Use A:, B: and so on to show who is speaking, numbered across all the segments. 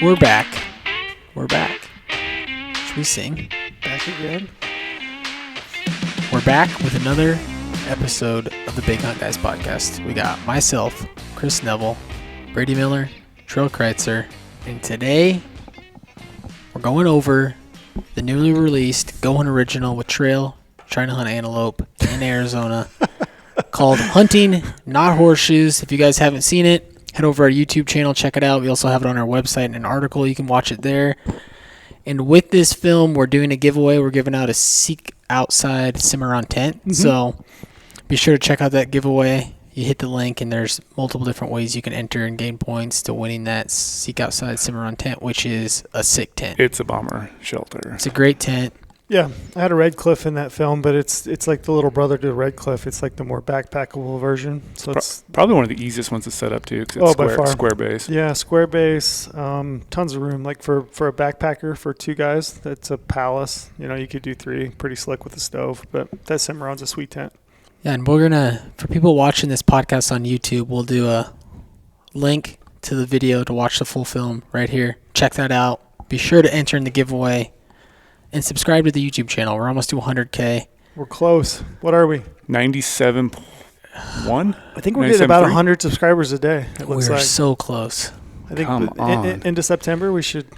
A: We're back. We're back. Should we sing?
B: Back again?
A: We're back with another episode of the Big Hunt Guys podcast. We got myself, Chris Neville, Brady Miller, Trail Kreitzer, and today we're going over the newly released GOHUNT original with Trail trying to hunt antelope in Arizona called Hunting, Not Horseshoes. If you guys haven't seen it, head over our YouTube channel, check it out. We also have it on our website in an article. You can watch it there. And with this film, we're doing a giveaway. We're giving out a Seek Outside Cimarron tent. Mm-hmm. So be sure to check out that giveaway. You hit the link, and there's multiple different ways you can enter and gain points to winning that Seek Outside Cimarron tent, which is a sick tent.
C: It's a bomber shelter.
A: It's a great tent.
B: Yeah, I had a Red Cliff in that film, but it's like the little brother to Red Cliff. It's like the more backpackable version. So it's
C: probably one of the easiest ones to set up too, because it's square base.
B: Yeah, square base, tons of room. Like for a backpacker for two guys, that's a palace. You know, you could do three, pretty slick with a stove. But that Cimarron's a sweet tent.
A: Yeah, and we're gonna, for people watching this podcast on YouTube, we'll do a link to the video to watch the full film right here. Check that out. Be sure to enter in the giveaway. And subscribe to the YouTube channel. We're almost to 100K.
B: We're close. What are we?
C: 97.1?
B: I think we're getting about 100 subscribers a day. It looks
A: we're
B: like.
A: so close.
B: I think into September we should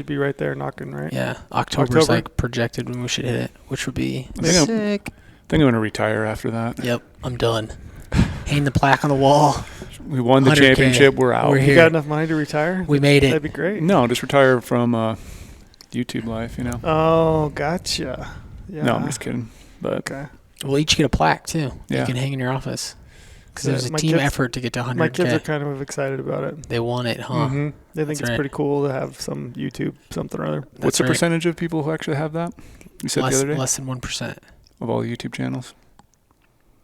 B: be right there knocking, right?
A: Yeah, October's like projected when we should hit it, which would be sick.
C: I think I'm going to retire after that.
A: Yep, I'm done. Hang the plaque on the wall.
C: We won the championship. We're out.
A: We're here.
B: You got enough money to retire?
A: We made it.
B: That'd be great.
C: No, just retire from YouTube life, you know.
B: Oh, gotcha. Yeah.
C: No, I'm just kidding. But
B: okay.
A: We'll each get a plaque too.
C: Yeah.
A: You can hang in your office because there's a team effort to get to 100K.
B: My kids are kind of excited about it.
A: They want it, huh?
B: Mm-hmm. They think it's pretty cool to have some YouTube something or other.
C: What's the percentage of people who actually have that? You said the other day?
A: Less than 1%
C: of all the YouTube channels.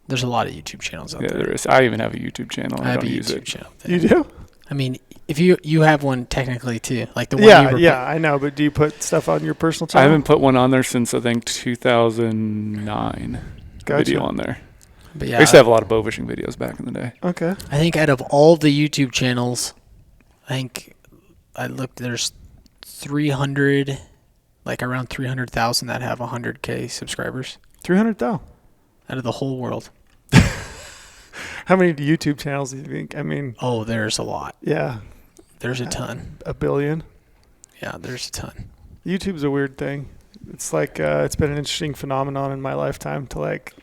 A: There's a lot of YouTube channels out there.
C: Yeah, there is. I even have a YouTube channel.
A: I
C: don't
A: have a
C: use
A: YouTube
C: it.
A: channel.
B: You do?
A: I mean, if you have one technically too, like the one.
B: Yeah, I know. But do you put stuff on your personal channel?
C: I haven't put one on there since I think 2009.
B: Gotcha.
C: Video on there.
A: But yeah,
C: I used to have a lot of bow fishing videos back in the day.
B: Okay.
A: I think out of all the YouTube channels, I think I looked. There's 300, like around 300,000 that have 100K subscribers.
B: 300,000
A: out of the whole world.
B: How many YouTube channels do you think? I mean,
A: there's a lot.
B: Yeah,
A: there's a ton.
B: A billion.
A: Yeah, there's a ton.
B: YouTube's a weird thing. It's like it's been an interesting phenomenon in my lifetime to like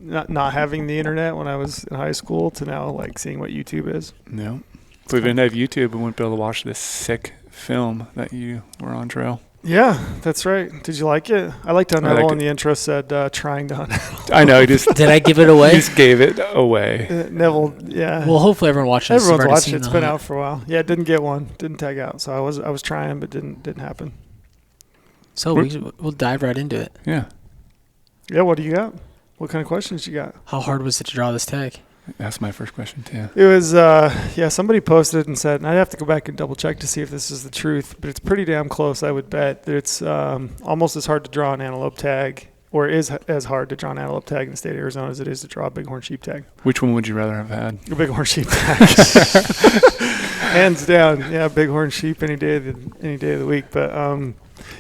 B: not having the internet when I was in high school to now like seeing what YouTube is.
C: No, if we didn't have YouTube, we wouldn't be able to watch this sick film that you were on trail.
B: Yeah, that's right. Did you like it? I liked how Neville in the intro said trying to hunt.
C: I know.
A: Did I give it away?
C: He just gave it away.
B: Neville, yeah.
A: Well, hopefully everyone watching this.
B: Everyone's watched it. It's been out for a while. Yeah, didn't get one. Didn't tag out. So I was trying, but didn't happen.
A: So we'll dive right into it.
C: Yeah.
B: Yeah, what do you got? What kind of questions you got?
A: How hard was it to draw this tag?
C: That's my first question too.
B: It was, somebody posted and said, and I'd have to go back and double check to see if this is the truth, but it's pretty damn close, I would bet, that it's almost as hard to draw an antelope tag, or is as hard to draw an antelope tag in the state of Arizona as it is to draw a bighorn sheep tag.
C: Which one would you rather have had?
B: A bighorn sheep tag. Hands down. Yeah, bighorn sheep any day of the week. But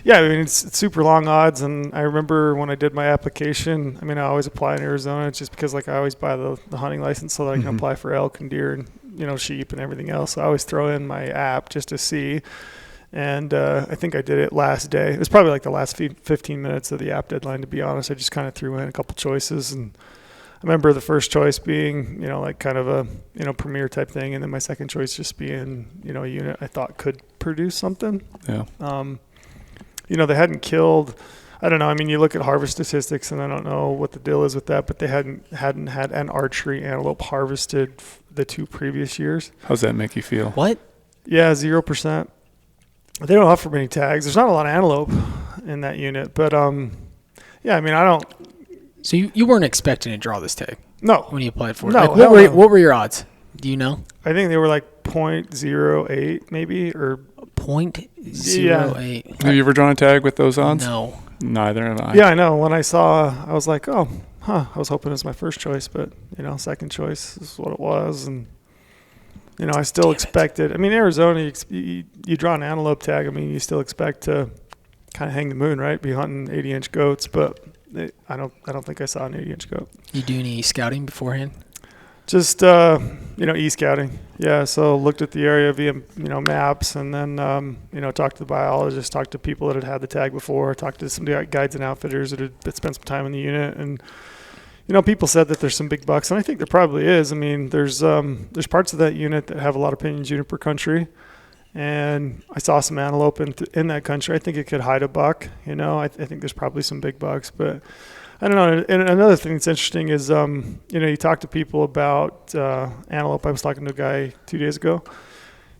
B: yeah, I mean, it's super long odds, and I remember when I did my application, I mean, I always apply in Arizona just because, like, I always buy the hunting license so that I can apply for elk and deer and, you know, sheep and everything else. So I always throw in my app just to see, and I think I did it last day. It was probably like the last 15 minutes of the app deadline, to be honest. I just kind of threw in a couple choices, and I remember the first choice being, you know, like kind of a, you know, premier type thing, and then my second choice just being, you know, a unit I thought could produce something.
C: Yeah.
B: You know, they hadn't killed, I don't know, I mean, you look at harvest statistics, and I don't know what the deal is with that, but they hadn't had an archery antelope harvested the 2 previous years.
C: How's that make you feel?
A: What?
B: Yeah, 0%. They don't offer many tags. There's not a lot of antelope in that unit, but yeah, I mean, I don't.
A: So you weren't expecting to draw this tag?
B: No.
A: When you applied for it?
B: No.
A: Like, what were your odds? Do you know?
B: I think they were like 0.08 maybe, or
A: 0.08.
C: Have you ever drawn a tag with those odds?
A: No.
C: Neither have I.
B: Yeah, I know. When I saw, I was like, oh, I was hoping it was my first choice, but, you know, second choice is what it was. And I still expected. I mean, Arizona, you draw an antelope tag. I mean, you still expect to kind of hang the moon, right? Be hunting 80-inch goats, but I don't think I saw an 80-inch goat.
A: You do any scouting beforehand?
B: Just e-scouting. Yeah, so looked at the area via maps, and then talked to the biologists, talked to people that had the tag before, talked to some guides and outfitters that had spent some time in the unit, and people said that there's some big bucks, and I think there probably is. I mean, there's parts of that unit that have a lot of pinyon juniper country, and I saw some antelope in that country. I think it could hide a buck. I think there's probably some big bucks, but I don't know. And another thing that's interesting is, you talk to people about antelope. I was talking to a guy 2 days ago.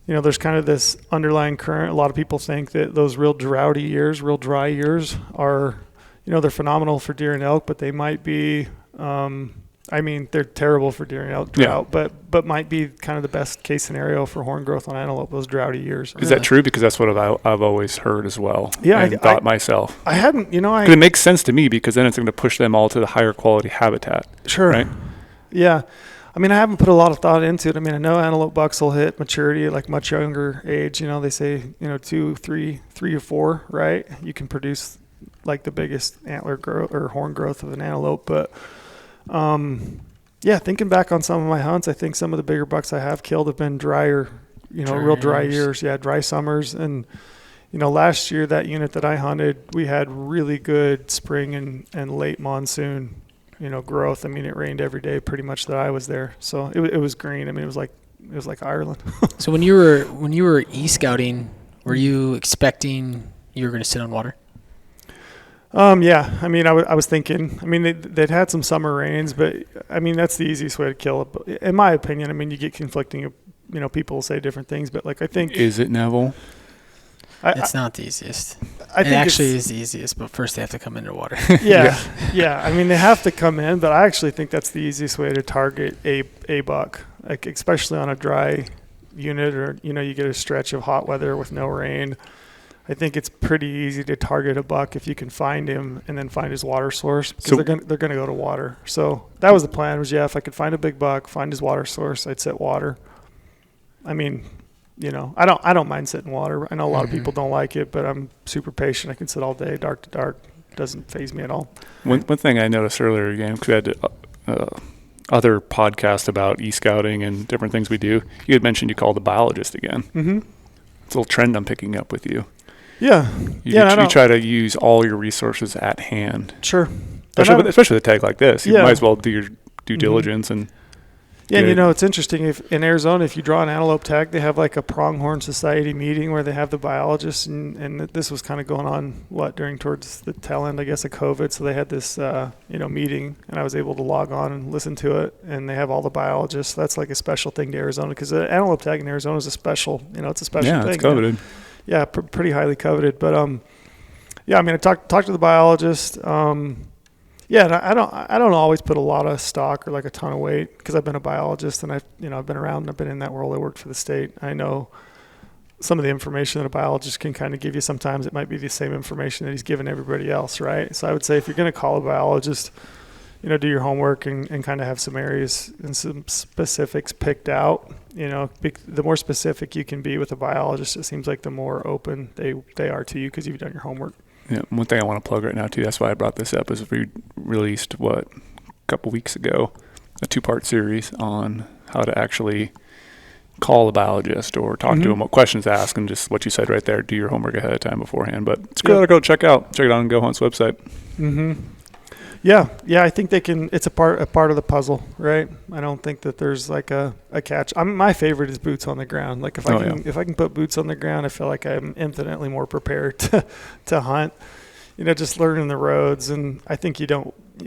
B: There's kind of this underlying current. A lot of people think that those real dry years are, they're phenomenal for deer and elk, but they might be, they're terrible for deer and elk drought, but might be kind of the best case scenario for horn growth on antelope, those droughty years.
C: Is that true? Because that's what I've always heard as well.
B: Yeah,
C: and thought myself.
B: I hadn't,
C: it makes sense to me because then it's going to push them all to the higher quality habitat.
B: Sure.
C: Right?
B: Yeah. I mean, I haven't put a lot of thought into it. I mean, I know antelope bucks will hit maturity at like much younger age. They say, 2, 3 to 4, right? You can produce like the biggest antler growth or horn growth of an antelope. But, thinking back on some of my hunts, I think some of the bigger bucks I have killed have been drier, real dry years. Yeah, dry summers. And, last year, that unit that I hunted, we had really good spring and late monsoon growth. I mean, it rained every day pretty much that I was there. So it was green. I mean, it was like Ireland.
A: So when you were e-scouting, were you expecting you were going to sit on water?
B: Yeah. I mean, I was thinking, I mean, they'd had some summer rains, but I mean, that's the easiest way to kill it. In my opinion, I mean, you get conflicting, people will say different things, but like, I think.
C: Is it, Neville?
A: It's not the easiest.
B: I think
A: it actually is the easiest, but first they have to come into water.
B: Yeah. I mean, they have to come in, but I actually think that's the easiest way to target a buck, like especially on a dry unit, or you get a stretch of hot weather with no rain. I think it's pretty easy to target a buck if you can find him and then find his water source, because they're gonna go to water. So that was the plan. Was if I could find a big buck, find his water source, I'd set water. I mean. I don't mind sitting water. I know a lot of people don't like it, but I'm super patient. I can sit all day, dark to dark. Doesn't faze me at all.
C: One thing I noticed earlier, again, because we had other podcast about e-scouting and different things we do, you had mentioned you called the biologist again. Mm-hmm. It's a little trend I'm picking up with you.
B: Yeah.
C: You try to use all your resources at hand.
B: Sure.
C: Especially with a tag like this. You might as well do your due diligence and...
B: Yeah, and it's interesting. If in Arizona, if you draw an antelope tag, they have like a pronghorn society meeting where they have the biologists, and this was kind of going on towards the tail end, I guess, of COVID. So they had this meeting, and I was able to log on and listen to it. And they have all the biologists. That's like a special thing to Arizona, because the antelope tag in Arizona is a special. It's a special thing.
C: Yeah, it's coveted.
B: Yeah, pretty highly coveted. But I mean, I talked to the biologist. Yeah, and I don't always put a lot of stock or like a ton of weight, because I've been a biologist and I've been around and I've been in that world. I worked for the state. I know some of the information that a biologist can kind of give you. Sometimes it might be the same information that he's given everybody else, right? So I would say if you're going to call a biologist, do your homework and kind of have some areas and some specifics picked out. The more specific you can be with a biologist, it seems like the more open they are to you, because you've done your homework.
C: Yeah, one thing I want to plug right now too, that's why I brought this up, is we released a couple weeks ago, a 2-part series on how to actually call a biologist or talk to him, what questions to ask, and just what you said right there, do your homework ahead of time beforehand. But it's a good article to check it out on GOHUNT's website.
B: Mm-hmm. Yeah, I think they can. It's a part of the puzzle, right? I don't think that there's like a catch. My favorite is boots on the ground. Like if I can put boots on the ground, I feel like I'm infinitely more prepared to hunt. Just learning the roads, and I think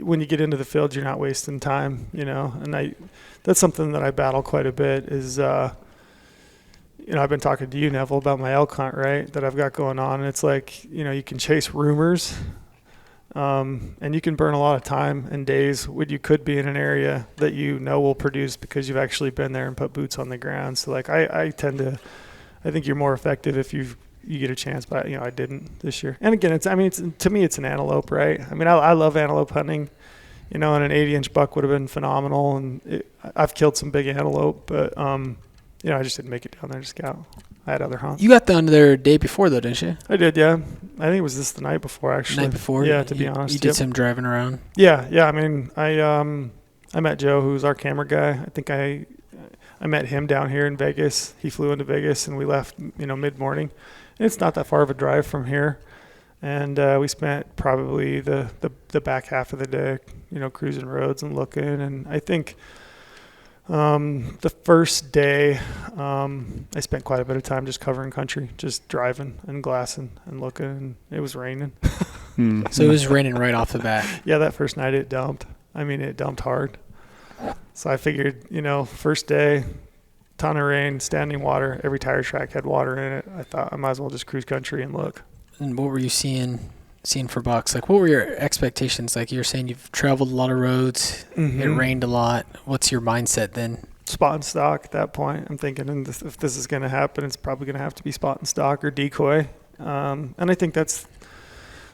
B: when you get into the field, you're not wasting time. And that's something that I battle quite a bit. Is I've been talking to you, Neville, about my elk hunt, right? That I've got going on, and it's like you can chase rumors. And you can burn a lot of time and days when you could be in an area that will produce, because you've actually been there and put boots on the ground. So like I think you're more effective if you get a chance, but I didn't this year. And again, to me it's an antelope, right? I mean, I love antelope hunting, and an 80-inch buck would have been phenomenal, and I've killed some big antelope, but I just didn't make it down there to scout. I had other hunts.
A: You got down there day before, though, didn't you?
B: I did, yeah. I think it was the night before, actually.
A: Night before?
B: Yeah, to be honest.
A: You did some driving around?
B: Yeah. I mean, I met Joe, who's our camera guy. I think I met him down here in Vegas. He flew into Vegas, and we left, mid-morning. And it's not that far of a drive from here. And we spent probably the back half of the day, cruising roads and looking. And I think the first day, I spent quite a bit of time just covering country, just driving and glassing and looking. And it was raining.
A: So it was raining right off the bat.
B: Yeah, that first night it dumped. I mean, it dumped hard. So I figured, first day, ton of rain, standing water. Every tire track had water in it. I thought I might as well just cruise country and look.
A: And what were you seeing for bucks? Like, what were your expectations? Like, you're saying you've traveled a lot of roads. It rained a lot. What's your mindset then?
B: Spot and stock at that point. I'm thinking if this is going to happen, it's probably going to have to be spot and stock or decoy. And I think that's,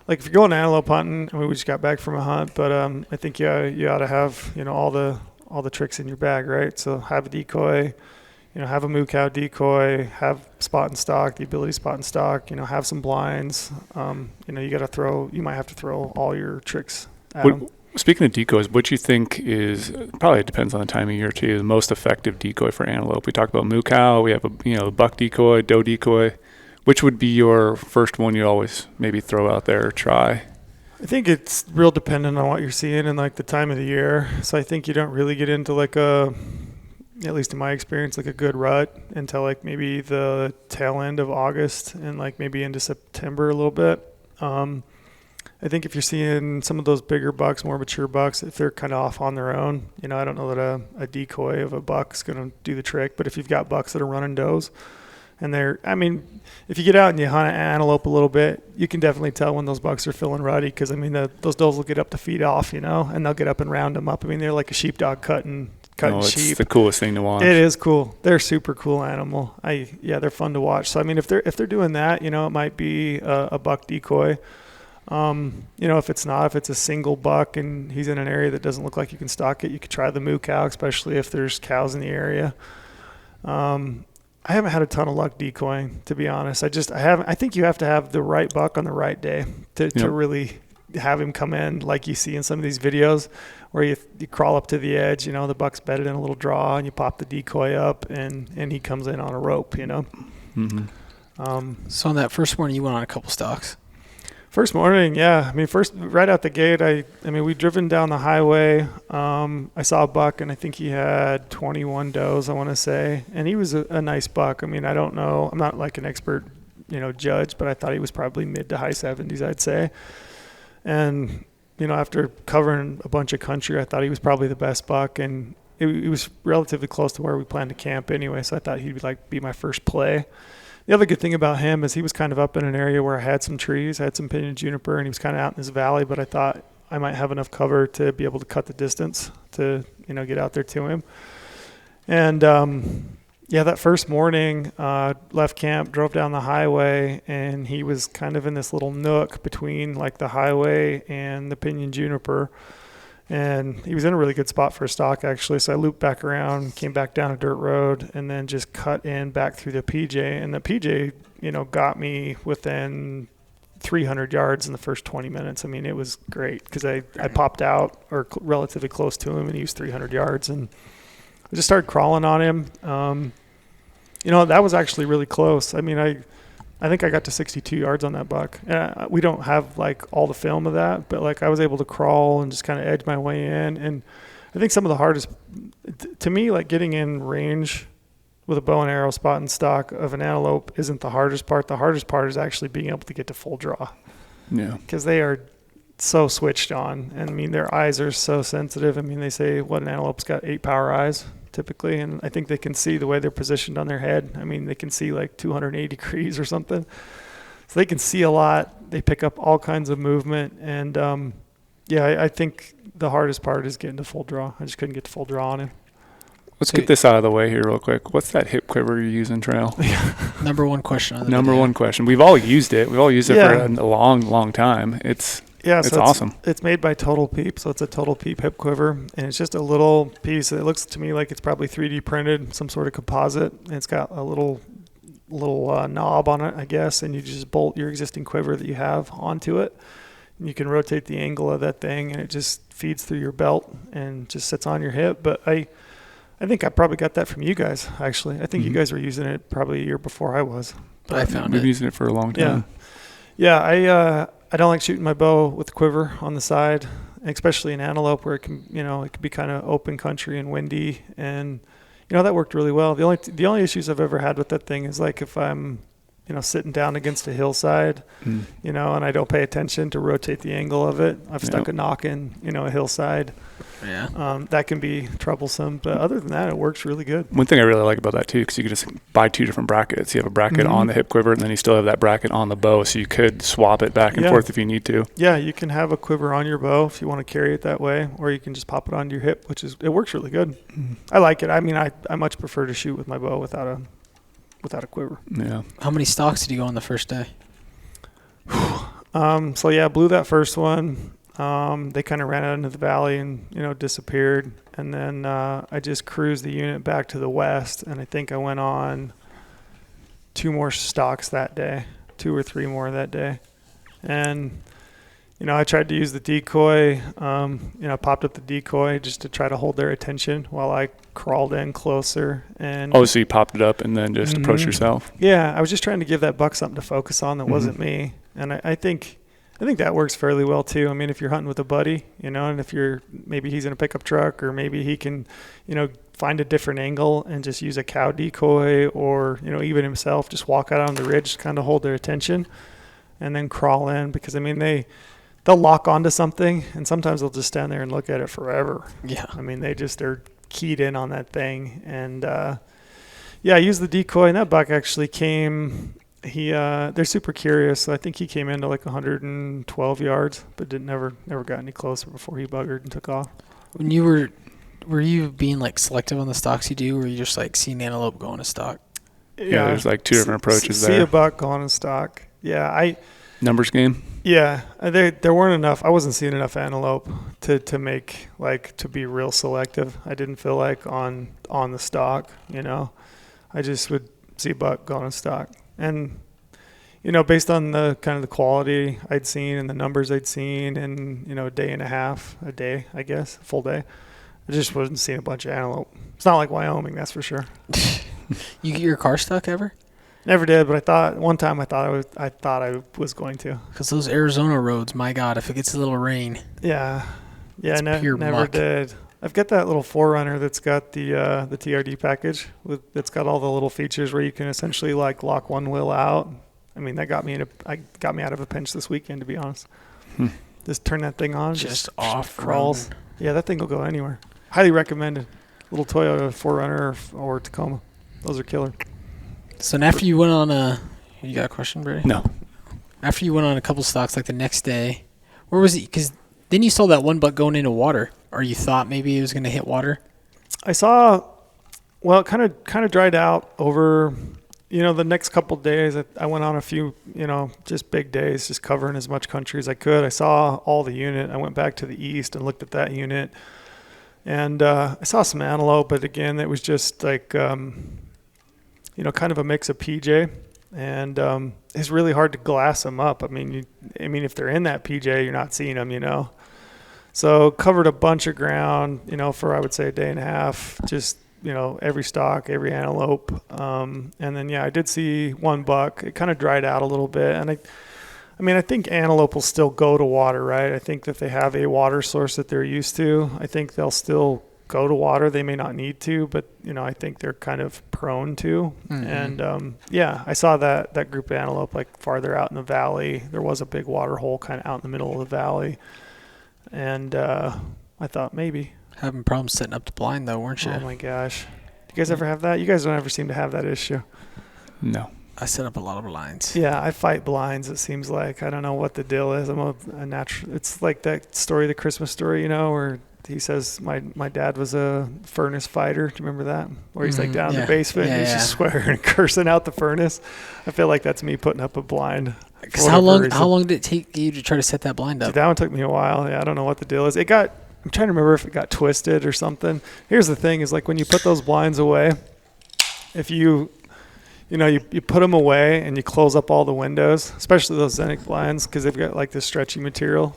B: like, if you're going antelope hunting, I mean, we just got back from a hunt, but I think you ought to have, all the tricks in your bag, right? So have a decoy, have a moo cow decoy, have spot and stock, the ability to spot and stock, have some blinds. You might have to throw all your tricks at them.
C: Speaking of decoys, what you think is, probably depends on the time of year too, the most effective decoy for antelope? We talked about moo cow, we have a buck decoy, doe decoy. Which would be your first one you always maybe throw out there or try?
B: I think it's real dependent on what you're seeing and like the time of the year. So I think you don't really get into like at least in my experience, like a good rut until like maybe the tail end of August and like maybe into September a little bit. I think if you're seeing some of those bigger bucks, more mature bucks, if they're kind of off on their own, I don't know that a decoy of a buck is going to do the trick. But if you've got bucks that are running does, and if you get out and you hunt an antelope a little bit, you can definitely tell when those bucks are feeling ruddy because, those does will get up to feed off, and they'll get up and round them up. I mean, they're like a sheepdog cutting sheep.
C: It's the coolest thing to watch.
B: It is cool. They're super cool animal. They're fun to watch. So, I mean, if they're doing that, it might be a buck decoy. If it's a single buck and he's in an area that doesn't look like you can stalk it, you could try the moo cow, especially if there's cows in the area. I haven't had a ton of luck decoying, to be honest. I think you have to have the right buck on the right day to really have him come in like you see in some of these videos where you crawl up to the edge, the buck's bedded in a little draw and you pop the decoy up and he comes in on a rope,
C: Mm-hmm.
A: So on that first morning, you went on a couple stalks.
B: First morning, yeah. I mean, right out the gate, we'd driven down the highway. I saw a buck, and I think he had 21 does, I want to say. And he was a nice buck. I mean, I don't know. I'm not like an expert, judge, but I thought he was probably mid to high 70s, I'd say. And, after covering a bunch of country, I thought he was probably the best buck. And it was relatively close to where we planned to camp anyway, so I thought he'd be my first play. The other good thing about him is he was kind of up in an area where I had some trees, I had some pinyon juniper, and he was kind of out in this valley, but I thought I might have enough cover to be able to cut the distance to, get out there to him. And, that first morning, left camp, drove down the highway, and he was kind of in this little nook between like the highway and the pinyon juniper. And he was in a really good spot for a stalk, actually. So I looped back around, came back down a dirt road, and then just cut in back through the PJ. And the PJ, got me within 300 yards in the first 20 minutes. I mean, it was great because I popped out or relatively close to him, and he was 300 yards. And I just started crawling on him. That was actually really close. I mean, I think I got to 62 yards on that buck. We don't have like all the film of that, but like I was able to crawl and just kind of edge my way in. And I think some of the hardest to me, like getting in range with a bow and arrow spot and stock of an antelope isn't the hardest part. The hardest part is actually being able to get to full draw.
C: Yeah.
B: Because they are so switched on. And I mean, their eyes are so sensitive. I mean, they say what an antelope's got 8 power eyes typically, and I think they can see the way they're positioned on their head. I mean, they can see like 280 degrees or something, so they can see a lot. They pick up all kinds of movement, and I think the hardest part is getting to full draw. I just couldn't get to full draw on him.
C: Let's get this out of the way here real quick. What's that hip quiver you're using, Trail?
A: Number one question on the
C: Number
A: video.
C: one question. We've all used it. We've all used it for a long, long time. It's
B: Yeah,
C: It's
B: so
C: awesome.
B: It's made by Total Peep, so it's a Total Peep hip quiver, and it's just a little piece. It looks to me like it's probably 3D printed, some sort of composite. And it's got a little knob on it, I guess, and you just bolt your existing quiver that you have onto it. And you can rotate the angle of that thing, and it just feeds through your belt and just sits on your hip. But I think I probably got that from you guys, actually. I think you guys were using it probably a year before I was.
A: But I found
C: We've
A: it.
C: used it for a long time.
B: Yeah, I don't like shooting my bow with the quiver on the side, especially in Antelope where it can be kind of open country and windy, and that worked really well. The only issues I've ever had with that thing is like if I'm sitting down against a hillside, and I don't pay attention to rotate the angle of it. I've stuck a knock in, a hillside.
A: Yeah.
B: That can be troublesome, but other than that, it works really good.
C: One thing I really like about that too, because you could just buy 2 different brackets. You have a bracket on the hip quiver, and then you still have that bracket on the bow, so you could swap it back and forth if you need to.
B: Yeah, you can have a quiver on your bow if you want to carry it that way, or you can just pop it onto your hip, it works really good. I like it. I mean, I much prefer to shoot with my bow without a quiver.
C: Yeah.
A: How many stalks did you go on the first day?
B: Blew that first one. They kind of ran out into the valley and disappeared, and then I just cruised the unit back to the west, and I think I went on 2 more stalks that day, 2 or 3 more that day. And I tried to use the decoy. Popped up the decoy just to try to hold their attention while I crawled in closer. And
C: So you popped it up and then just approached yourself?
B: Yeah, I was just trying to give that buck something to focus on that wasn't me. And I think that works fairly well too. I mean, if you're hunting with a buddy, and if maybe he's in a pickup truck, or maybe he can, find a different angle and just use a cow decoy, or, even himself, just walk out on the ridge, kind of hold their attention and then crawl in, because I mean, they'll lock onto something, and sometimes they'll just stand there and look at it forever.
A: Yeah.
B: I mean, they're keyed in on that thing. And I used the decoy, and that buck actually came. They're super curious. So I think he came into like 112 yards, but never got any closer before he buggered and took off.
A: When you were you being like selective on the stalks you do, or were you just like seeing antelope go on a stalk?
C: Yeah, there's like 2 different approaches there.
B: See a buck go on a stalk. Yeah,
C: Numbers game?
B: Yeah, there weren't enough. I wasn't seeing enough antelope to make to be real selective. I didn't feel like on the stalk. I just would see a buck go on a stalk, and based on the kind of the quality I'd seen and the numbers I'd seen, and a day and a half, a day, I guess, a full day, I just wasn't seeing a bunch of antelope. It's not like Wyoming, that's for sure.
A: You get your car stuck ever?
B: Never did, but one time I thought I was going to.
A: Because those Arizona roads, my God, if it gets a little rain.
B: Yeah,
A: it's pure
B: never
A: muck.
B: did. I've got that little 4Runner that's got the TRD package that's got all the little features where you can essentially like lock one wheel out. I mean, that got me out of a pinch this weekend, to be honest. Just turn that thing on,
A: Just off
B: crawls. Yeah, that thing will go anywhere. Highly recommended. Little Toyota 4Runner or Tacoma. Those are killer.
A: So after you went on you got a question, Brady?
C: No.
A: After you went on a couple stalks, like the next day, where was he? Because then you saw that one buck going into water, or you thought maybe it was going to hit water.
B: I saw, well, it kind of dried out over, the next couple of days. I went on a few, just big days, just covering as much country as I could. I saw all the unit. I went back to the east and looked at that unit, and I saw some antelope, but again, it was just like, kind of a mix of PJ, and it's really hard to glass them up. I mean, if they're in that PJ, you're not seeing them, So covered a bunch of ground, for I would say a day and a half, just every stalk, every antelope, and then I did see one buck. It kind of dried out a little bit, and I think antelope will still go to water, right? I think that they have a water source that they're used to. I think they'll still go to water. They may not need to, but I think they're kind of prone to. And I saw that group of antelope like farther out in the valley. There was a big water hole kind of out in the middle of the valley, and I thought maybe.
A: Having problems setting up the blind though, weren't you?
B: Oh my gosh, you guys ever have that? You guys don't ever seem to have that issue.
C: No.
A: I set up a lot of blinds.
B: Yeah, I fight blinds. It seems like I don't know what the deal is. I'm a natural. It's like that story, the Christmas story, where he says my dad was a furnace fighter. Do you remember that? Where he's like down in the basement and he's just swearing and cursing out the furnace. I feel like that's me putting up a blind.
A: Because how long did it take you to try to set that blind up?
B: Dude, that one took me a while. Yeah, I don't know what the deal is. I'm trying to remember if it got twisted or something. Here's the thing: is like when you put those blinds away, if you put them away and you close up all the windows, especially those Zenic blinds, because they've got like this stretchy material.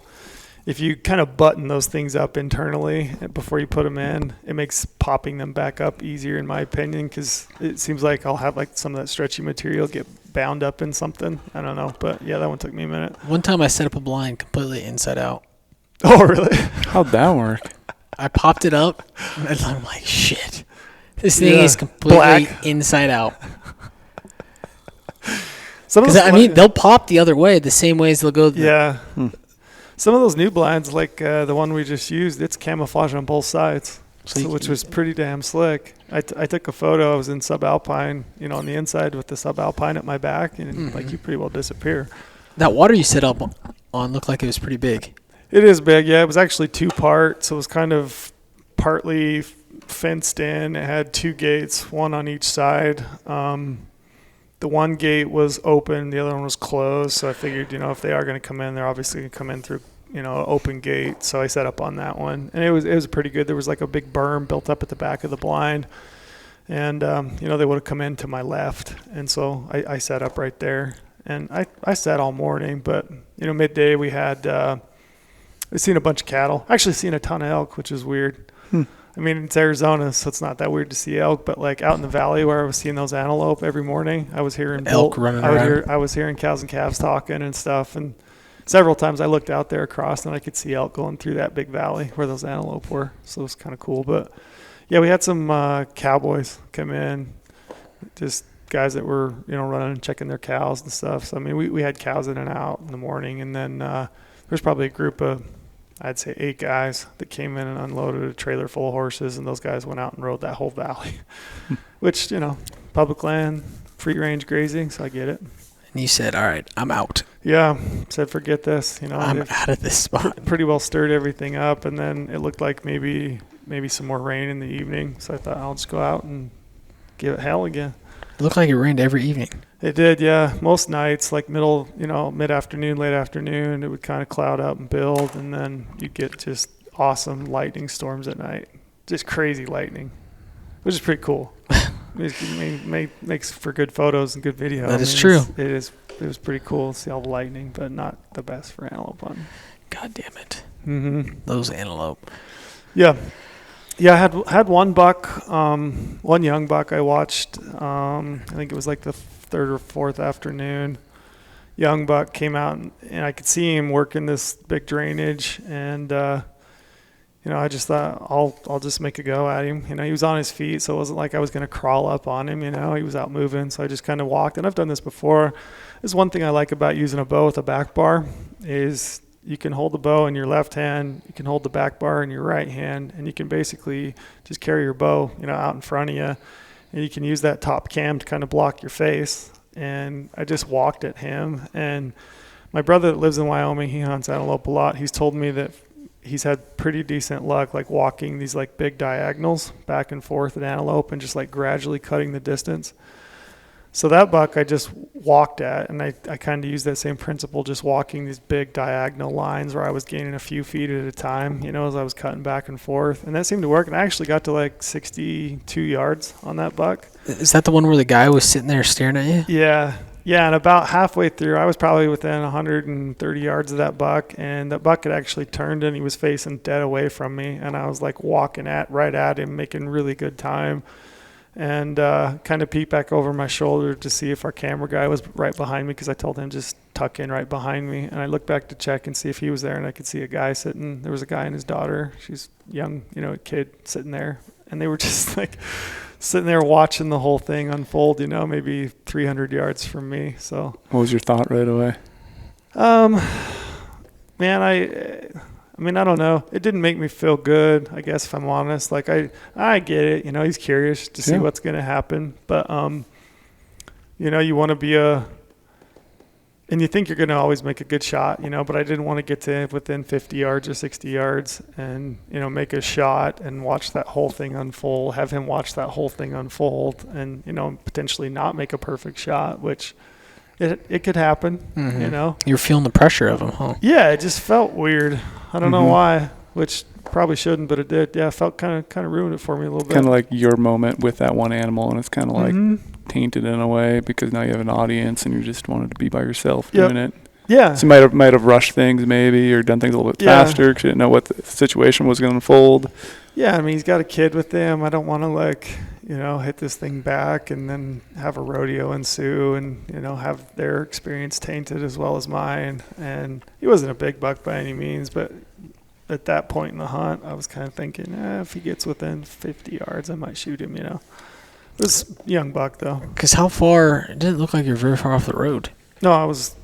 B: If you kind of button those things up internally before you put them in, it makes popping them back up easier, in my opinion, because it seems like I'll have like some of that stretchy material get bound up in something. I don't know, but yeah, that one took me a minute.
A: One time I set up a blind completely inside out.
B: Oh, really?
C: How'd that work?
A: I popped it up, and I'm like, shit. This thing is completely
B: black.
A: Inside out.
B: Because
A: they'll pop the other way, the same way as they'll go.
B: Some of those new blinds, like the one we just used, it's camouflage on both sides, which was pretty damn slick. I took a photo. I was in subalpine, on the inside with the subalpine at my back, and like you pretty well disappear.
A: That water you set up on looked like it was pretty big.
B: It is big, yeah. It was actually 2-part, so it was kind of partly fenced in. It had 2 gates, one on each side. The one gate was open, the other one was closed. So I figured, if they are going to come in, they're obviously going to come in through, an open gate. So I set up on that one, and it was pretty good. There was like a big berm built up at the back of the blind, and they would have come in to my left, and so I set up right there, and I sat all morning. But midday we had we seen a bunch of cattle. Actually, seen a ton of elk, which is weird. I mean, it's Arizona, so it's not that weird to see elk. But like out in the valley where I was seeing those antelope every morning, I was hearing
A: elk running around.
B: I was hearing cows and calves talking and stuff. And several times I looked out there across, and I could see elk going through that big valley where those antelope were. So it was kind of cool. But yeah, we had some cowboys come in, just guys that were running and checking their cows and stuff. So I mean, we had cows in and out in the morning, and then there's probably a group of, I'd say 8 guys that came in and unloaded a trailer full of horses, and those guys went out and rode that whole valley, which, public land, free range grazing, so I get it.
A: And you said, all right, I'm out.
B: Yeah, said forget this.
A: I'm out of this spot.
B: Pretty well stirred everything up, and then it looked like maybe some more rain in the evening, so I thought I'll just go out and give it hell again.
A: It looked like it rained every evening.
B: It did, yeah. Most nights, like mid-afternoon, late afternoon, it would kind of cloud up and build, and then you'd get just awesome lightning storms at night. Just crazy lightning, which is pretty cool. Makes for good photos and good video.
A: That is true.
B: It was pretty cool to see all the lightning, but not the best for antelope hunting.
A: God damn it.
B: Mm-hmm.
A: Those antelope.
B: Yeah. Yeah, I had one buck, one young buck I watched. I think it was like the 3rd or 4th afternoon. Young buck came out, and I could see him working this big drainage, and I just thought I'll just make a go at him. He was on his feet, so it wasn't like I was going to crawl up on him. He was out moving, so I just kind of walked. And I've done this before. There's one thing I like about using a bow with a back bar is you can hold the bow in your left hand, you can hold the back bar in your right hand, and you can basically just carry your bow, out in front of you. And you can use that top cam to kind of block your face. And I just walked at him. And my brother that lives in Wyoming, he hunts antelope a lot. He's told me that he's had pretty decent luck, like walking these like big diagonals back and forth at antelope and just like gradually cutting the distance. So that buck I just walked at, and I kind of used that same principle, just walking these big diagonal lines where I was gaining a few feet at a time, as I was cutting back and forth. And that seemed to work, and I actually got to like 62 yards on that buck.
A: Is that the one where the guy was sitting there staring at you?
B: Yeah. Yeah, and about halfway through, I was probably within 130 yards of that buck, and that buck had actually turned, and he was facing dead away from me, and I was like walking right at him, making really good time. And kind of peek back over my shoulder to see if our camera guy was right behind me, because I told him just tuck in right behind me. And I looked back to check and see if he was there, and I could see a guy sitting. There was a guy and his daughter. She's young, a kid sitting there. And they were just like sitting there watching the whole thing unfold, maybe 300 yards from me. So
C: what was your thought right away?
B: Man, I don't know. It didn't make me feel good, I guess, if I'm honest. Like, I get it. He's curious to see what's going to happen. But, you want to be and you think you're going to always make a good shot, but I didn't want to get to within 50 yards or 60 yards and, make a shot and watch that whole thing unfold, have him watch that whole thing unfold and, potentially not make a perfect shot, which it could happen,
A: Mhm.
B: you know.
A: You're feeling the pressure of them, huh?
B: Yeah, it just felt weird. I don't know
C: Mhm.
B: why, which probably shouldn't, but it did. Yeah, it felt kind of ruined it for me a little bit.
C: Kind of like your moment with that one animal, and it's kind of like
B: Mhm.
C: tainted in a way because now you have an audience and you just wanted to be by yourself
B: Yep.
C: doing it.
B: Yeah.
C: So you might have rushed things maybe or done things a little bit
B: Yeah.
C: faster because you didn't know what the situation was going to unfold.
B: Yeah, I mean, he's got a kid with him. I don't want to, like, you know, hit this thing back and then have a rodeo ensue and, you know, have their experience tainted as well as mine. And he wasn't a big buck by any means, but at that point in the hunt, I was kind of thinking, if he gets within 50 yards, I might shoot him, you know. It was a young buck, though.
A: Because how far? It didn't look like you're very far off the road.
B: No, I was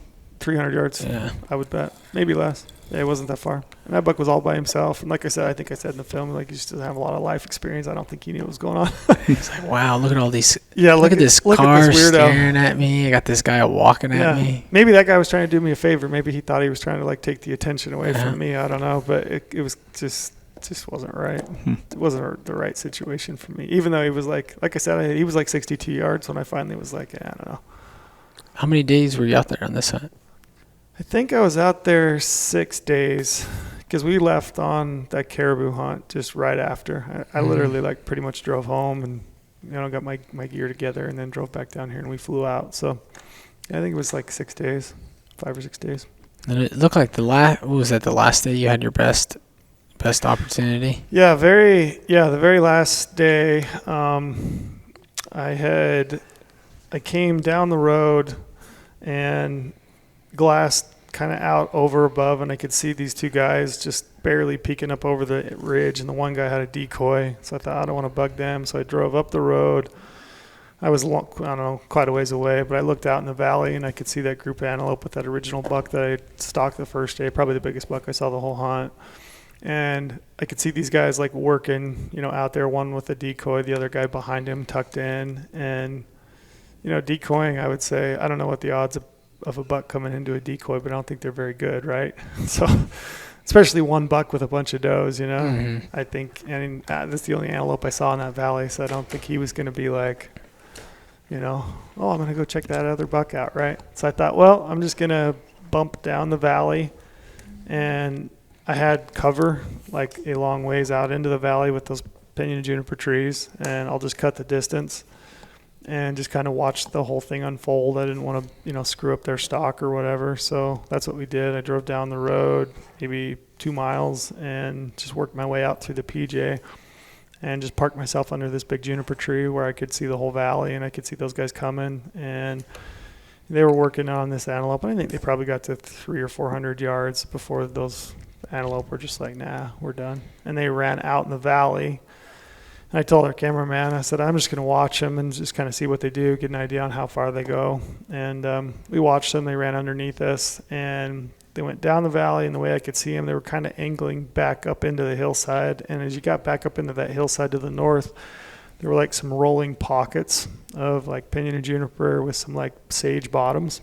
B: 300 yards,
A: Yeah.
B: I would bet. Maybe less. Yeah, it wasn't that far. And that buck was all by himself. And like I said, I think I said in the film, like, he just doesn't have a lot of life experience. I don't think he knew what was going on.
A: It's like, wow, look at all these.
B: Yeah,
A: Look at this
B: look
A: car
B: at this weirdo.
A: staring at me. I got this guy walking at me.
B: Maybe that guy was trying to do me a favor. Maybe he thought he was trying to, like, take the attention away
A: Yeah.
B: from me. I don't know, but it was just wasn't right. It wasn't the right situation for me. Even though he was like I said, he was like 62 yards when I finally was like, I don't know.
A: How many days were you out there on this hunt?
B: I think I was out there 6 days because we left on that caribou hunt just right after. I literally, like, pretty much drove home and, you know, got my gear together and then drove back down here and we flew out. So I think it was like 6 days, 5 or 6 days.
A: And it looked like the last day you had your best opportunity?
B: Yeah, the very last day, I came down the road and glassed kind of out over above, and I could see these two guys just barely peeking up over the ridge, and the one guy had a decoy, so I thought, I don't want to bug them, so I drove up the road. I was, quite a ways away, but I looked out in the valley, and I could see that group of antelope with that original buck that I stalked the first day, probably the biggest buck I saw the whole hunt. And I could see these guys, like, working, you know, out there, one with a decoy, the other guy behind him tucked in. And, you know, decoying, I would say, I don't know what the odds of a buck coming into a decoy, but I don't think they're very good, right? So, especially one buck with a bunch of does, you know.
A: Mhm.
B: I think, and that's the only antelope I saw in that valley, so I don't think he was going to be like, you know, oh, I'm going to go check that other buck out, right? So I thought, well, I'm just going to bump down the valley, and I had cover like a long ways out into the valley with those pinyon and juniper trees, and I'll just cut the distance and just kind of watch the whole thing unfold. I didn't want to, you know, screw up their stock or whatever. So that's what we did. I drove down the road maybe 2 miles and just worked my way out through the PJ and just parked myself under this big juniper tree where I could see the whole valley and I could see those guys coming. And they were working on this antelope. I think they probably got to 300 or 400 yards before those antelope were just like, nah, we're done. And they ran out in the valley. And I told our cameraman, I said, I'm just going to watch them and just kind of see what they do, get an idea on how far they go. And we watched them. They ran underneath us, and they went down the valley, and the way I could see them, they were kind of angling back up into the hillside. And as you got back up into that hillside to the north, there were like some rolling pockets of like pinyon and juniper with some like sage bottoms.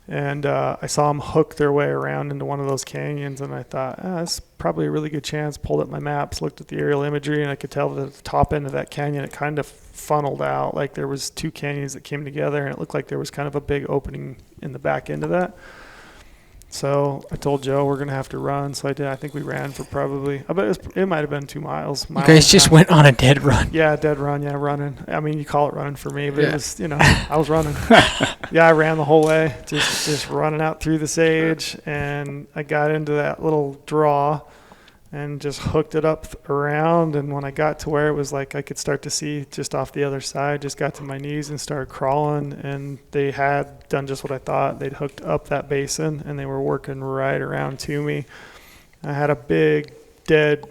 B: And I saw them hook their way around into one of those canyons, and I thought, that's probably a really good chance. Pulled up my maps, looked at the aerial imagery, and I could tell that at the top end of that canyon, it kind of funneled out. Like there was 2 canyons that came together, and it looked like there was kind of a big opening in the back end of that. So I told Joe we're going to have to run. So I did. I think we ran for probably, I bet it might have been 2 miles.
A: You guys just went on a dead run.
B: Yeah, dead run. Yeah, running. I mean, you call it running for me, but
A: Yeah.
B: it was, you know, I was running. Yeah, I ran the whole way, just running out through the sage. And I got into that little draw and just hooked it up around. And when I got to where it was like I could start to see just off the other side, just got to my knees and started crawling. And they had done just what I thought. They'd hooked up that basin, and they were working right around to me. I had a big dead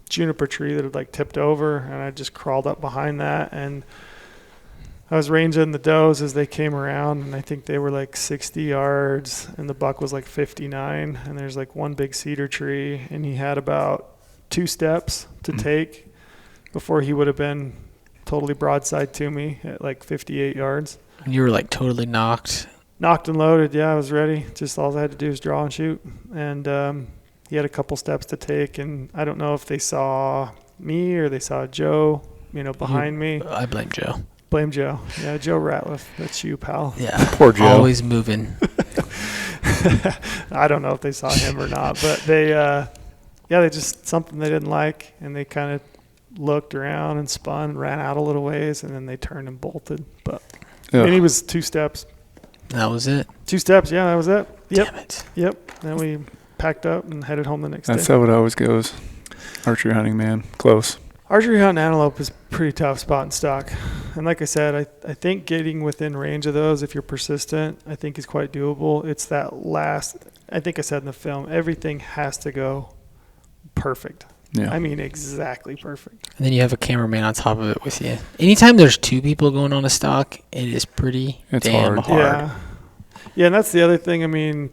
B: juniper tree that had like tipped over, and I just crawled up behind that, and I was ranging the does as they came around, and I think they were like 60 yards, and the buck was like 59, and there's like one big cedar tree, and he had about 2 steps to take before he would have been totally broadside to me at like 58 yards.
A: You were like totally knocked.
B: Knocked and loaded. Yeah, I was ready. Just all I had to do was draw and shoot. And he had a couple steps to take, and I don't know if they saw me or they saw Joe, you know, behind me.
A: I blame Joe.
B: Blame Joe. Yeah, Joe Ratliff. That's you, pal.
A: Yeah.
C: Poor Joe.
A: Always moving.
B: I don't know if they saw him or not, but they just something they didn't like, and they kind of looked around and spun, ran out a little ways, and then they turned and bolted. But and he was 2 steps.
A: That was it.
B: 2 steps. Yeah, that was it. Yep.
A: Damn it.
B: Yep. Then we packed up and headed home the next
C: That's
B: day.
C: how it always goes. Archery hunting, man. Close.
B: Archery hunt and antelope is a pretty tough spot in stock. And like I said, I think getting within range of those, if you're persistent, I think is quite doable. It's that last, I think I said in the film, everything has to go perfect.
C: Yeah.
B: I mean, exactly perfect.
A: And then you have a cameraman on top of it with you. Anytime there's 2 people going on a stock, it is pretty damn hard.
B: Yeah. Yeah, and that's the other thing. I mean,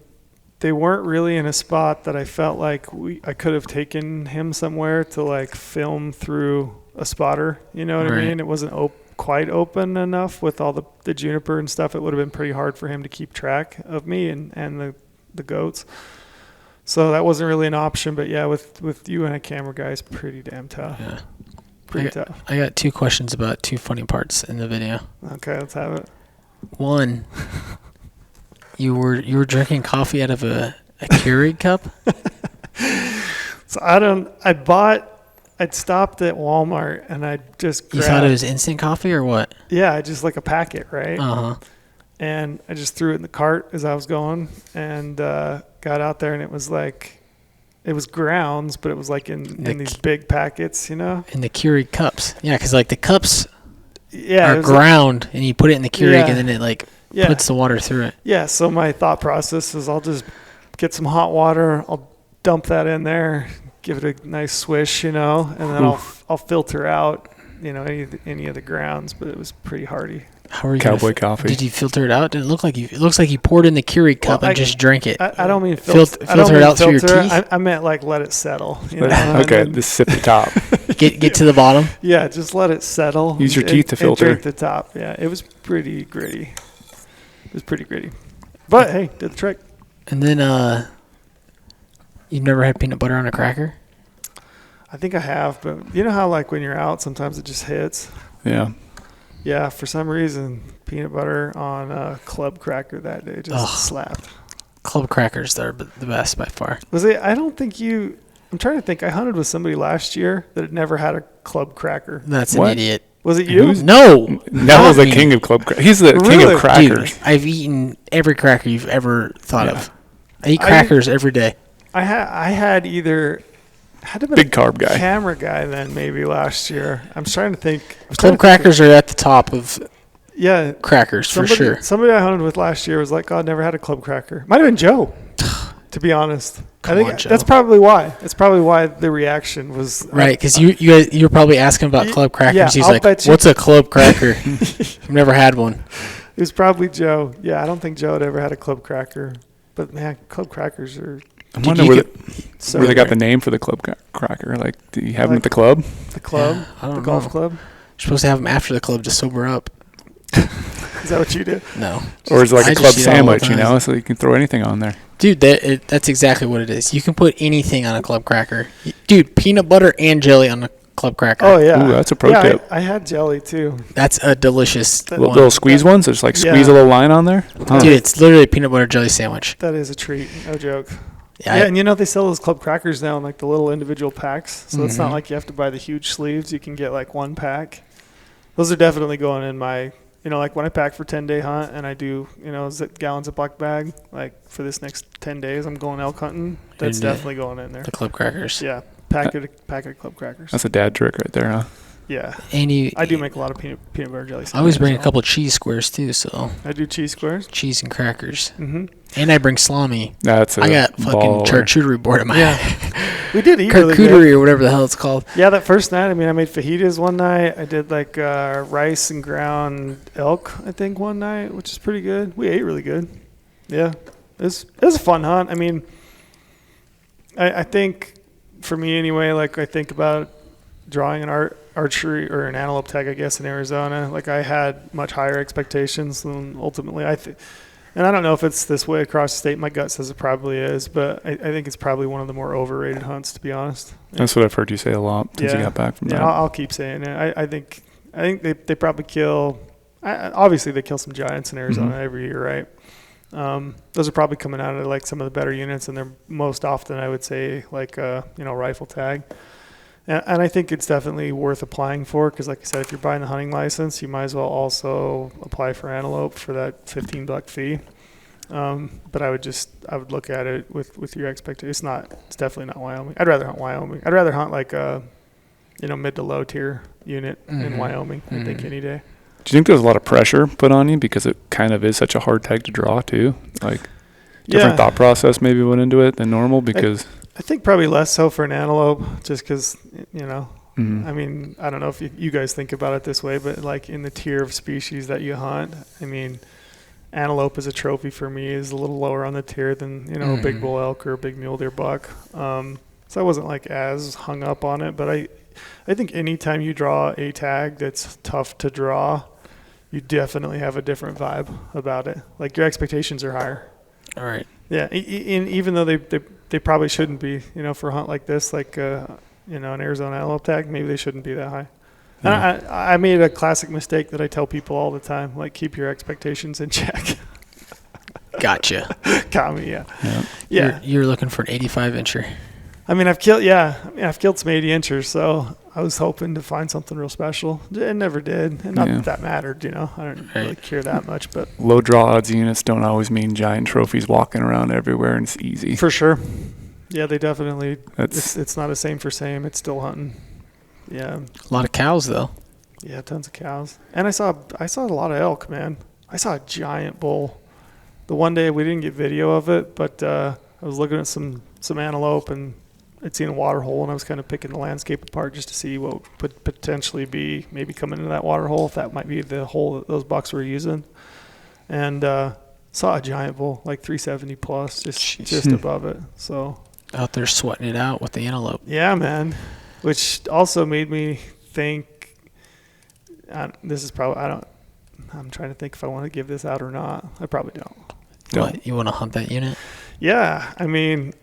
B: they weren't really in a spot that I felt like I could have taken him somewhere to like film through a spotter. You know what I mean? It wasn't quite open enough with all the juniper and stuff. It would have been pretty hard for him to keep track of me and the goats. So that wasn't really an option. But yeah, with you and a camera guy, it's pretty damn tough.
A: Yeah.
B: Pretty tough.
A: I got 2 questions about 2 funny parts in the video.
B: Okay, let's have it.
A: One, you were drinking coffee out of a Keurig cup?
B: So I'd stopped at Walmart and I just grabbed.
A: You thought it was instant coffee or what?
B: Yeah, just like a packet, right?
A: Uh-huh.
B: And I just threw it in the cart as I was going and got out there, and it was grounds, but it was like in these big packets, you know?
A: In the Keurig cups. Yeah, because like the cups
B: are
A: ground, and you put it in the Keurig, and then it puts the water through it.
B: Yeah, so my thought process is I'll just get some hot water, I'll dump that in there, give it a nice swish, you know, and then I'll filter out, you know, any of the grounds, but it was pretty hearty.
A: How are you
C: Cowboy coffee.
A: Did you filter it out? Did it look like it looks like you poured in the Keurig cup and just drank it?
B: I don't mean
A: filter it out through your teeth.
B: I meant like let it settle. You know?
C: Okay, just sip the top.
A: Get to the bottom.
B: Yeah, just let it settle.
C: Use your teeth to filter.
B: And drink the top. Yeah, it was pretty gritty. But hey, did the trick.
A: And then you've never had peanut butter on a cracker?
B: I think I have, but you know how like when you're out, sometimes it just hits.
C: Yeah.
B: Yeah, for some reason, peanut butter on a club cracker that day just slapped.
A: Club crackers, they're the best by far.
B: Was it? I don't think you. I'm trying to think. I hunted with somebody last year that had never had a club cracker.
A: That's
C: What?
A: an idiot.
B: Was it you?
A: No.
C: Neville's the king of club crackers. He's the king of crackers.
A: Dude, I've eaten every cracker you've ever thought of. I eat crackers every day.
B: I had either. Had to be
C: Big carb guy.
B: Camera guy then maybe last year. I'm trying to think.
A: Club crackers are at the top of crackers for sure.
B: Somebody I hunted with last year was like, God, never had a club cracker. Might have been Joe, to be honest.
A: Come
B: I think
A: on, Joe.
B: that's probably why. That's probably why the reaction was
A: right. Because you were probably asking about club crackers.
B: Yeah,
A: He's
B: I'll
A: like,
B: bet you.
A: "What's a club cracker?" I've never had one.
B: It was probably Joe. Yeah, I don't think Joe had ever had a club cracker. But man, club crackers are.
C: I wonder where they got the
B: great.
C: name for the club cracker. Like, do you have them at the club?
B: The club,
A: Yeah, I don't
B: the golf
A: know.
B: club.
A: You're supposed to have them after the club to sober up.
B: Is that what you did?
A: No.
C: Or is it like
A: I
C: a club
A: just eat all the
C: sandwich, you
A: time.
C: know, so you can throw anything on there?
A: Dude, that's exactly what it is. You can put anything on a club cracker. Dude, peanut butter and jelly on a club cracker.
B: Oh yeah.
C: Ooh, that's a pro tip.
B: I had jelly too.
A: That's a delicious one.
C: Little squeeze ones? Just like squeeze a little line on there? Huh.
A: Dude, it's literally a peanut butter jelly sandwich.
B: That is a treat. No joke.
A: Yeah,
B: And you know they sell those club crackers now in like the little individual packs. So it's not like you have to buy the huge sleeves. You can get like one pack. Those are definitely going in my, like when I pack for 10-day hunt and I do, gallons of black bag, like for this next 10 days I'm going elk hunting. That's definitely going in there.
A: the club crackers.
B: Yeah. Packet of club crackers.
C: That's a dad trick right there, huh?
B: Yeah.
A: And
B: I do make a lot of peanut butter jelly.
A: I always bring a couple cheese squares too, so
B: I do cheese squares.
A: cheese and crackers.
B: Mm-hmm.
A: And I bring salami.
C: That's a
A: I got fucking
C: baller.
A: charcuterie board in my
B: We did eat really good.
A: charcuterie or whatever the hell it's called.
B: Yeah, that first night, I made fajitas one night. I did like rice and ground elk, I think, one night, which is pretty good. We ate really good. Yeah, it was a fun hunt. I think for me anyway, like I think about drawing an archery or an antelope tag, I guess, in Arizona. Like I had much higher expectations than ultimately and I don't know if it's this way across the state. My gut says it probably is, but I think it's probably one of the more overrated hunts, to be honest.
C: That's what I've heard you say a lot since you got back from that.
B: I'll keep saying it. I think they probably kill Obviously they kill some giants in Arizona every year, right? Those are probably coming out of like some of the better units, and they're most often, I would say, like rifle tag. And I think it's definitely worth applying for, because like I said, if you're buying the hunting license, you might as well also apply for antelope for that $15 fee. But I would look at it with your expectations. It's definitely not Wyoming. I'd rather hunt Wyoming. I'd rather hunt like a mid to low tier unit in Wyoming, I think, any day.
C: Do you think there's a lot of pressure put on you because it kind of is such a hard tag to draw too? Like different thought process maybe went into it than normal because
B: I think probably less so for an antelope, just because, I mean, I don't know if you guys think about it this way, but like in the tier of species that you hunt, I mean, antelope as a trophy for me is a little lower on the tier than, a big bull elk or a big mule deer buck. So I wasn't like as hung up on it, but I think anytime you draw a tag that's tough to draw, you definitely have a different vibe about it. Like your expectations are higher.
A: All right.
B: Yeah, even though they probably shouldn't be, for a hunt like this, like an Arizona antelope tag, maybe they shouldn't be that high. Yeah. I made a classic mistake that I tell people all the time, like keep your expectations in check.
A: Gotcha.
B: Got me, yeah.
A: You're looking for an 85 incher.
B: I mean, I've killed some 80 inchers, so I was hoping to find something real special. It never did, and not that mattered, I don't really care that much. But
C: low draw odds units don't always mean giant trophies walking around everywhere and it's easy.
B: For sure. Yeah, they definitely. It's not a same for same. It's still hunting. Yeah.
A: A lot of cows though.
B: Yeah, tons of cows, and I saw a lot of elk, man. I saw a giant bull. The one day we didn't get video of it, but I was looking at some antelope and I'd seen a water hole, and I was kind of picking the landscape apart just to see what would potentially be maybe coming into that water hole, if that might be the hole that those bucks were using. And saw a giant bull, like 370 plus, just above it. So
A: out there sweating it out with the antelope.
B: Yeah, man. Which also made me think. This is probably I'm trying to think if I want to give this out or not. I probably don't.
A: What, you want to hunt that unit?
B: Yeah, I mean,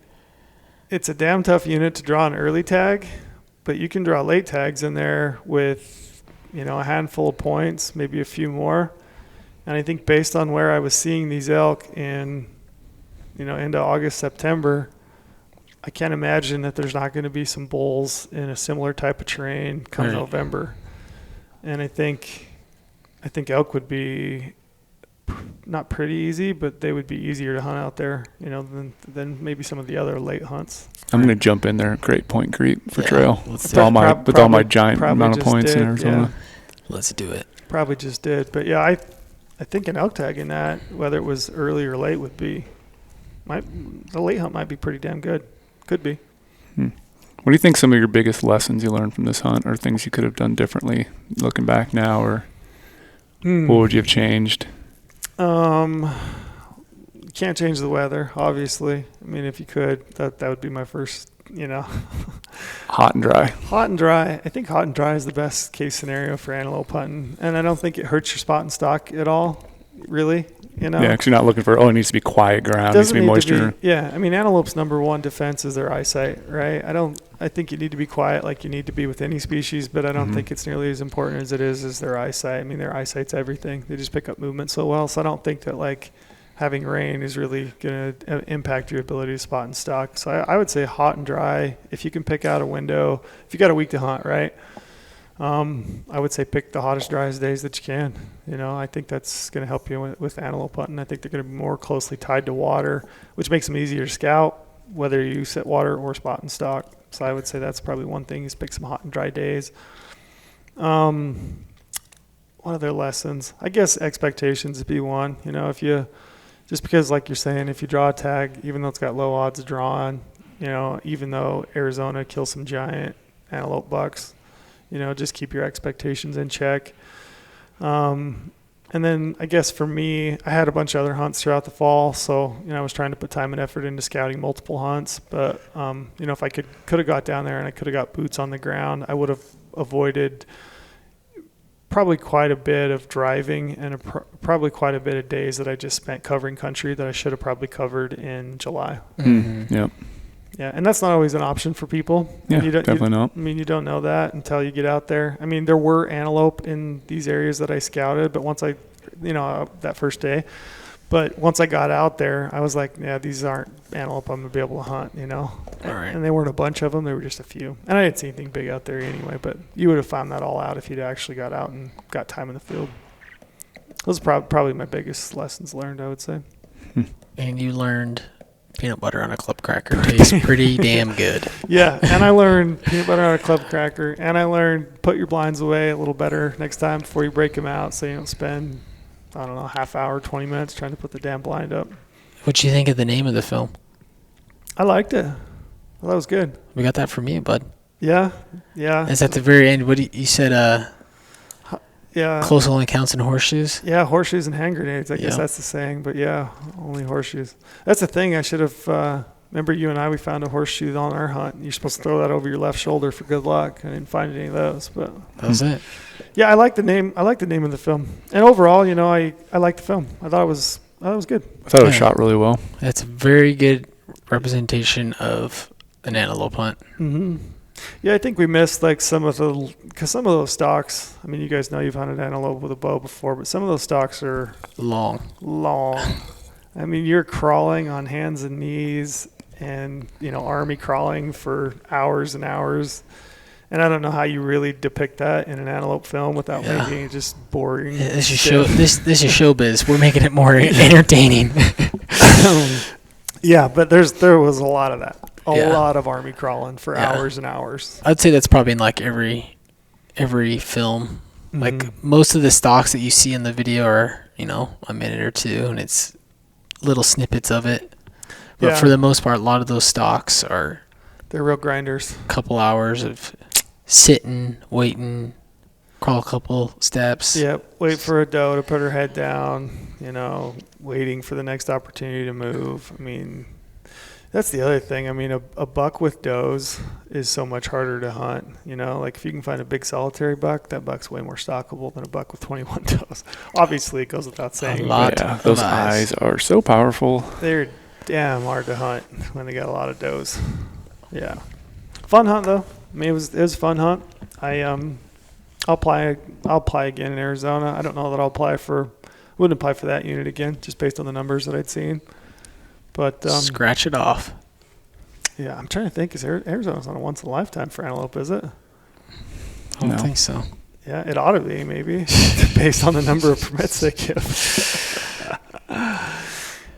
B: it's a damn tough unit to draw an early tag, but you can draw late tags in there with, a handful of points, maybe a few more. And I think based on where I was seeing these elk in, into August, September, I can't imagine that there's not going to be some bulls in a similar type of terrain come November. And I think elk would be not pretty easy, but they would be easier to hunt out there, than maybe some of the other late hunts.
C: I'm going to jump in there at Great Point Creek for trail with all my giant amount of points in Arizona.
A: Yeah. Let's do it.
B: Probably just did, but yeah, I think an elk tag in that, whether it was early or late, the late hunt might be pretty damn good. Could be.
C: What do you think some of your biggest lessons you learned from this hunt, or things you could have done differently looking back now, or what would you have changed?
B: Can't change the weather, obviously. I mean, if you could, that would be my first,
C: Hot and dry.
B: Hot and dry. I think hot and dry is the best case scenario for antelope hunting. And I don't think it hurts your spot and stock at all, really.
C: Yeah, because you're not looking for, it needs to be quiet ground, it needs to be moisture.
B: I mean, antelope's number one defense is their eyesight, right? I think you need to be quiet like you need to be with any species, but I don't think it's nearly as important as it is their eyesight. I mean, their eyesight's everything. They just pick up movement so well. So I don't think that like having rain is really going to impact your ability to spot and stock. So I would say hot and dry. If you can pick out a window, if you got a week to hunt, right? I would say pick the hottest, driest days that you can. I think that's going to help you with antelope hunting. I think they're going to be more closely tied to water, which makes them easier to scout, whether you set water or spot and stock. So I would say that's probably one thing, is pick some hot and dry days. What other lessons? I guess expectations would be one. If you, just because like you're saying, if you draw a tag, even though it's got low odds of drawing, even though Arizona kills some giant antelope bucks, just keep your expectations in check. And then I guess for me, I had a bunch of other hunts throughout the fall. So, I was trying to put time and effort into scouting multiple hunts. But, if I could have got down there and I could have got boots on the ground, I would have avoided probably quite a bit of driving and probably quite a bit of days that I just spent covering country that I should have probably covered in July.
C: Yep.
B: Yeah, and that's not always an option for people.
C: Yeah, definitely not.
B: I mean, you don't know that until you get out there. I mean, there were antelope in these areas that I scouted, but once that first day, but once I got out there, I was like, yeah, these aren't antelope I'm going to be able to hunt,
A: All right.
B: And they weren't a bunch of them. They were just a few. And I didn't see anything big out there anyway, but you would have found that all out if you'd actually got out and got time in the field. Those are probably my biggest lessons learned, I would say.
A: And you learned peanut butter on a club cracker tastes pretty damn good.
B: Yeah, and I learned peanut butter on a club cracker, and I learned put your blinds away a little better next time before you break them out so you don't spend, I don't know, half hour, 20 minutes trying to put the damn blind up.
A: What'd you think of the name of the film?
B: I liked it. I thought it was good.
A: We got that from you, bud.
B: Yeah.
A: It's at the very end. What you said,
B: yeah.
A: Close only counts in horseshoes?
B: Yeah, horseshoes and hand grenades. I guess that's the saying. But yeah, only horseshoes. That's the thing. I should have. Remember, you and I, we found a horseshoe on our hunt. You're supposed to throw that over your left shoulder for good luck. I didn't find any of those. But
A: that was it.
B: Yeah, I like the name. I like the name of the film. And overall, I liked the film. I thought it was good.
C: I thought it was shot really well.
A: That's a very good representation of an antelope hunt.
B: Mm-hmm. Yeah, I think we missed like some of those stalks. I mean, you guys know you've hunted antelope with a bow before, but some of those stalks are
A: long.
B: I mean, you're crawling on hands and knees, and army crawling for hours and hours. And I don't know how you really depict that in an antelope film without making it just boring.
A: Yeah, this is showbiz. We're making it more entertaining.
B: Yeah, but there was a lot of that. A lot of army crawling for hours and hours.
A: I'd say that's probably in like every film. Mm-hmm. Like most of the stocks that you see in the video are, a minute or two, and it's little snippets of it. But for the most part, a lot of those stocks
B: they're real grinders.
A: A couple hours of sitting, waiting, crawl a couple steps.
B: Yep, wait for a doe to put her head down, waiting for the next opportunity to move. I mean, that's the other thing. I mean, a buck with does is so much harder to hunt. Like if you can find a big solitary buck, that buck's way more stockable than a buck with 21 does. Obviously, it goes without saying.
C: Those eyes are so powerful.
B: They're damn hard to hunt when they got a lot of does. Yeah, fun hunt though. I mean, it was a fun hunt. I'll apply again in Arizona. I don't know that wouldn't apply for that unit again, just based on the numbers that I'd seen. But
A: scratch it off.
B: Yeah, I'm trying to think. Is Arizona's not a once in a lifetime for antelope, is it?
A: I don't think so.
B: Yeah, it ought to be maybe, based on the number of permits they give.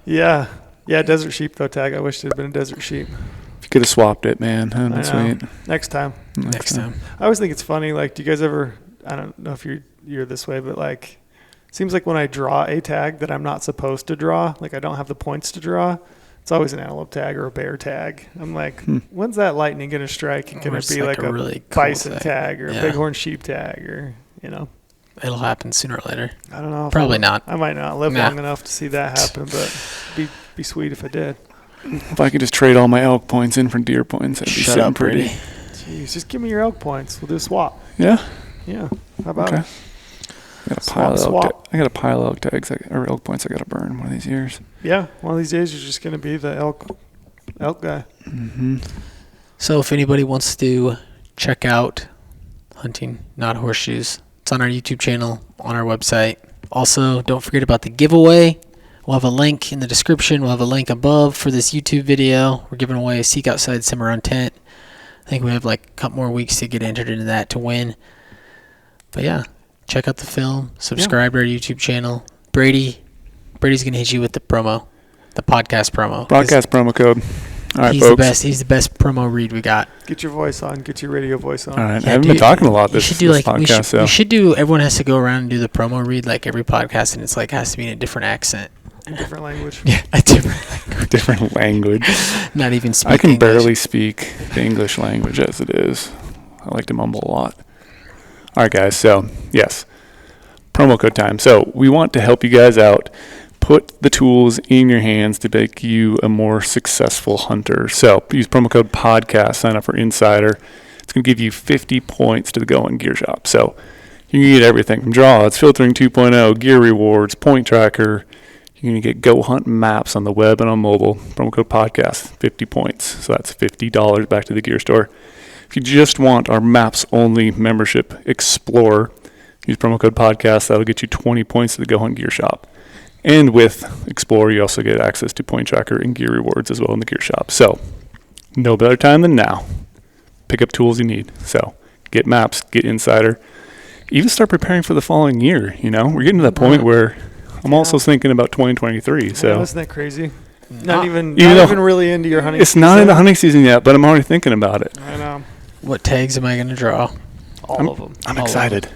B: Yeah, desert sheep though. Tag. I wish it had been a desert sheep.
C: If you could have swapped it, man. That's sweet.
B: Next time. I always think it's funny. Like, do you guys ever? I don't know if you're this way, but like. Seems like when I draw a tag that I'm not supposed to draw, like I don't have the points to draw, it's always an antelope tag or a bear tag. I'm like, when's that lightning going to strike? And can it be like a really bison tag or a bighorn sheep tag or,
A: It'll happen sooner or later.
B: I don't know.
A: Probably not.
B: I might not live long enough to see that happen, but be sweet if I did.
C: If I could just trade all my elk points in for deer points, that'd be sitting pretty.
B: Jeez, just give me your elk points. We'll do a swap.
C: Yeah?
B: Yeah. How about it?
C: I got a pile of elk tags or elk points I got to burn one of these years.
B: Yeah, one of these days you're just going to be the elk guy.
C: Mm-hmm.
A: So if anybody wants to check out Hunting Not Horseshoes, it's on our YouTube channel, on our website. Also, don't forget about the giveaway. We'll have a link in the description. We'll have a link above for this YouTube video. We're giving away a Seek Outside Cimarron tent. I think we have like a couple more weeks to get entered into that to win. But yeah. Check out the film. Subscribe to our YouTube channel. Brady's going to hit you with the promo, the podcast promo.
C: Broadcast promo code. All right,
A: he's
C: folks.
A: The best. He's the best promo read we got.
B: Get your voice on. Get your radio voice on.
C: All right. I haven't been talking a lot this podcast.
A: We should do. Everyone has to go around and do the promo read like every podcast, and it's like has to be in a different accent.
B: A different language.
A: Yeah, a
C: different language.
A: Not even speak
C: I can
A: English.
C: barely speak the English language as it is. I like to mumble a lot. All right, guys. So, yes, promo code time. So we want to help you guys out. Put the tools in your hands to make you a more successful hunter. So use promo code podcast. Sign up for Insider. It's going to give you 50 points to the GOHUNT Gear Shop. So you can get everything from draws, filtering 2.0, gear rewards, point tracker. You're going to get GOHUNT maps on the web and on mobile. Promo code podcast, 50 points. So that's $50 back to the gear store. If you just want our maps only membership Explorer, use promo code podcast. That'll get you 20 points to the GOHUNT gear shop. And with Explorer, you also get access to point tracker and gear rewards as well in the gear shop. So no better time than now. Pick up tools you need. So get maps, get Insider. Even start preparing for the following year. You know, we're getting to that point where I'm also thinking about 2023. So
B: isn't that crazy? Not even really into your hunting
C: it's
B: season.
C: not into hunting season yet, but I'm already thinking about it.
B: I know.
A: What tags am I going to draw?
B: All of them.
C: I'm excited.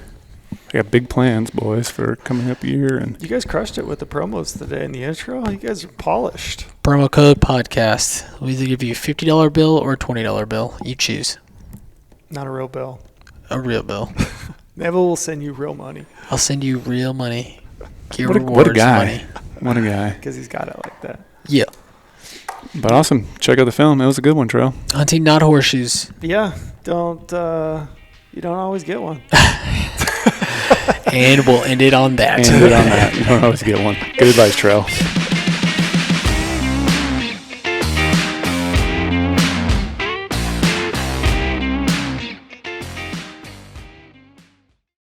C: I got big plans, boys, for coming up year. And
B: you guys crushed it with the promos today in the intro. You guys are polished.
A: Promo code podcast. We'll either give you a $50 bill or a $20 bill. You choose.
B: Not a real bill.
A: A real bill.
B: Neville will send you real money.
A: I'll send you real money. Gear
C: what a
A: rewards
C: guy.
A: money.
C: What a guy.
B: Because he's got it like that.
A: Yeah.
C: But awesome. Check out the film. It was a good one, Trail.
A: Hunting, not horseshoes.
B: Yeah. You don't always get one.
A: And we'll end it on that.
C: You don't always get one. Good advice, Trail.